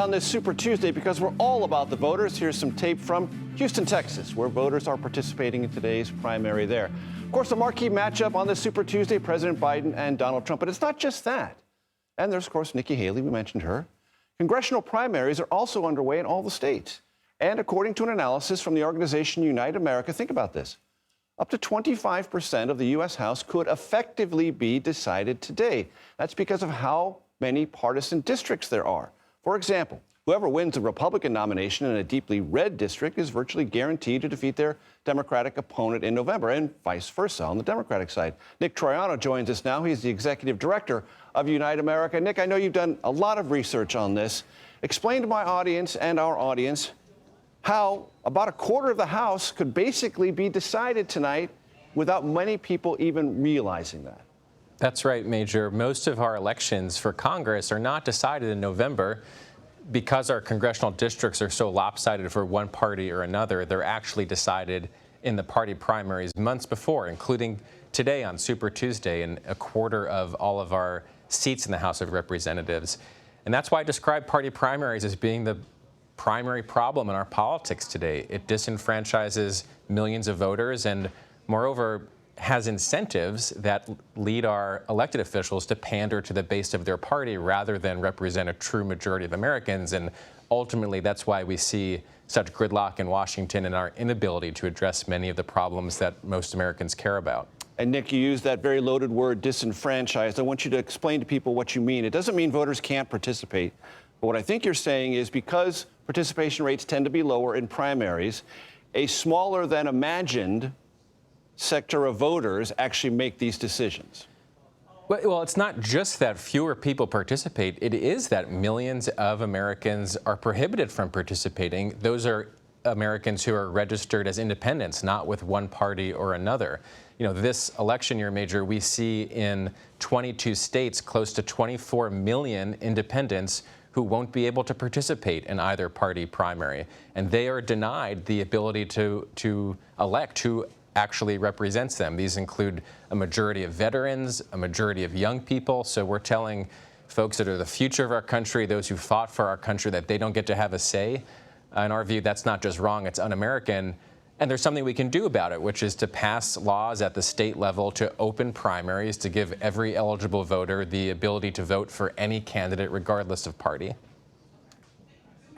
on this Super Tuesday because we're all about the voters. Here's some tape from Houston, Texas, where voters are participating in today's primary there. Of course, the marquee matchup on this Super Tuesday, President Biden and Donald Trump. But it's not just that. And there's, of course, Nikki Haley. We mentioned her. Congressional primaries are also underway in all the states. And according to an analysis from the organization Unite America, think about this. Up to 25% of the U.S. House could effectively be decided today. That's because of how many partisan districts there are. For example, whoever wins the Republican nomination in a deeply red district is virtually guaranteed to defeat their Democratic opponent in November, and vice versa on the Democratic side. Nick Troiano joins us now. He's the executive director of Unite America. Nick, I know you've done a lot of research on this. Explain to my audience and our audience how about a quarter of the House could basically be decided tonight without many people even realizing that. That's right, Major. Most of our elections for Congress are not decided in November because our congressional districts are so lopsided for one party or another. They're actually decided in the party primaries months before, including today on Super Tuesday, in a quarter of all of our seats in the House of Representatives. And that's why I describe party primaries as being the primary problem in our politics today. It disenfranchises millions of voters and, moreover, has incentives that lead our elected officials to pander to the base of their party rather than represent a true majority of Americans. And ultimately, that's why we see such gridlock in Washington and our inability to address many of the problems that most Americans care about. And Nick, you used that very loaded word, disenfranchised. I want you to explain to people what you mean. It doesn't mean voters can't participate. But what I think you're saying is because participation rates tend to be lower in primaries, a smaller than imagined sector of voters actually make these decisions. Well, it's not just that fewer people participate. It is that millions of Americans are prohibited from participating. Those are Americans who are registered as independents, not with one party or another. You know, this election year, Major, we see in 22 states close to 24 million independents who won't be able to participate in either party primary. And they are denied the ability to elect who actually represents them. These include a majority of veterans, a majority of young people. So we're telling folks that are the future of our country, those who fought for our country, that they don't get to have a say. In our view, that's not just wrong, it's un-American. And there's something we can do about it, which is to pass laws at the state level to open primaries, to give every eligible voter the ability to vote for any candidate, regardless of party.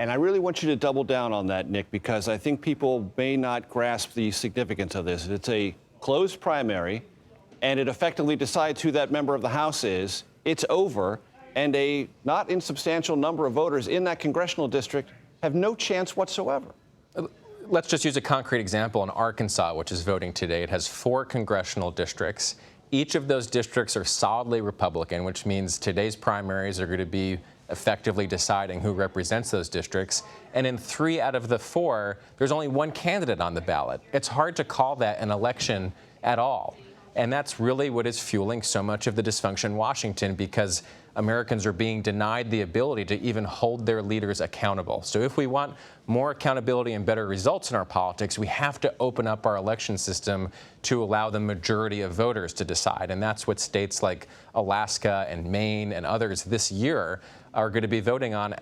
And I really want you to double down on that, Nick, because I think people may not grasp the significance of this. It's a closed primary, and it effectively decides who that member of the House is. It's over, and a not insubstantial number of voters in that congressional district have no chance whatsoever. Let's just use a concrete example in Arkansas, which is voting today. It has 4 congressional districts. Each of those districts are solidly Republican, which means today's primaries are going to be effectively deciding who represents those districts. And in 3 out of the 4, there's only one candidate on the ballot. It's hard to call that an election at all. And that's really what is fueling so much of the dysfunction in Washington, because Americans are being denied the ability to even hold their leaders accountable. So if we want more accountability and better results in our politics, we have to open up our election system to allow the majority of voters to decide. And that's what states like Alaska and Maine and others this year are going to be voting on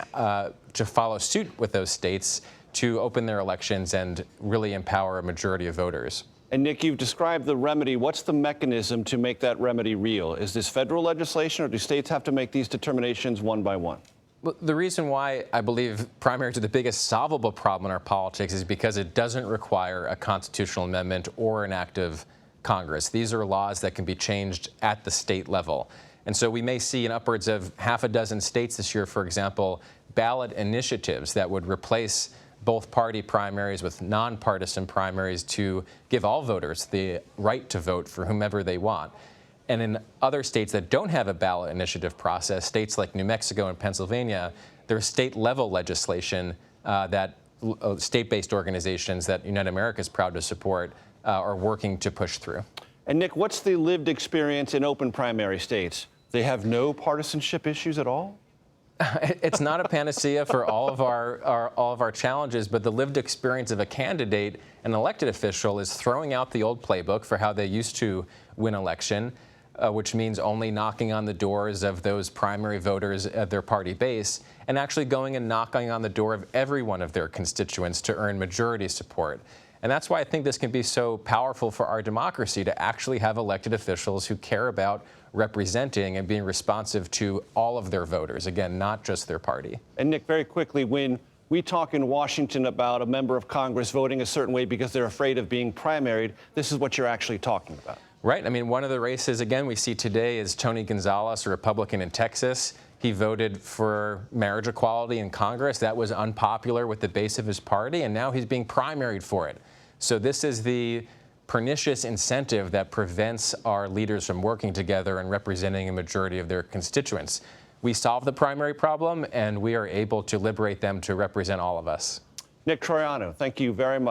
to follow suit with those states to open their elections and really empower a majority of voters. And Nick, you've described the remedy. What's the mechanism to make that remedy real? Is this federal legislation, or do states have to make these determinations one by one? Well, the reason why I believe primaries are the biggest solvable problem in our politics is because it doesn't require a constitutional amendment or an act of Congress. These are laws that can be changed at the state level. And so we may see in upwards of half a dozen states this year, for example, ballot initiatives that would replace both party primaries with nonpartisan primaries to give all voters the right to vote for whomever they want. And in other states that don't have a ballot initiative process, states like New Mexico and Pennsylvania, there's state-level legislation that state-based organizations that Unite America is proud to support are working to push through. And Nick, what's the lived experience in open primary states? They have no partisanship issues at all? It's not a panacea for all of our challenges, but the lived experience of a candidate, an elected official, is throwing out the old playbook for how they used to win election. which means only knocking on the doors of those primary voters at their party base, and actually going and knocking on the door of every one of their constituents to earn majority support. And that's why I think this can be so powerful for our democracy, to actually have elected officials who care about representing and being responsive to all of their voters, again, not just their party. And Nick, very quickly, when we talk in Washington about a member of Congress voting a certain way because they're afraid of being primaried, this is what you're actually talking about. Right. I mean, one of the races, again, we see today is Tony Gonzalez, a Republican in Texas. He voted for marriage equality in Congress. That was unpopular with the base of his party, and now he's being primaried for it. So this is the pernicious incentive that prevents our leaders from working together and representing a majority of their constituents. We solve the primary problem, and we are able to liberate them to represent all of us. Nick Troiano, thank you very much.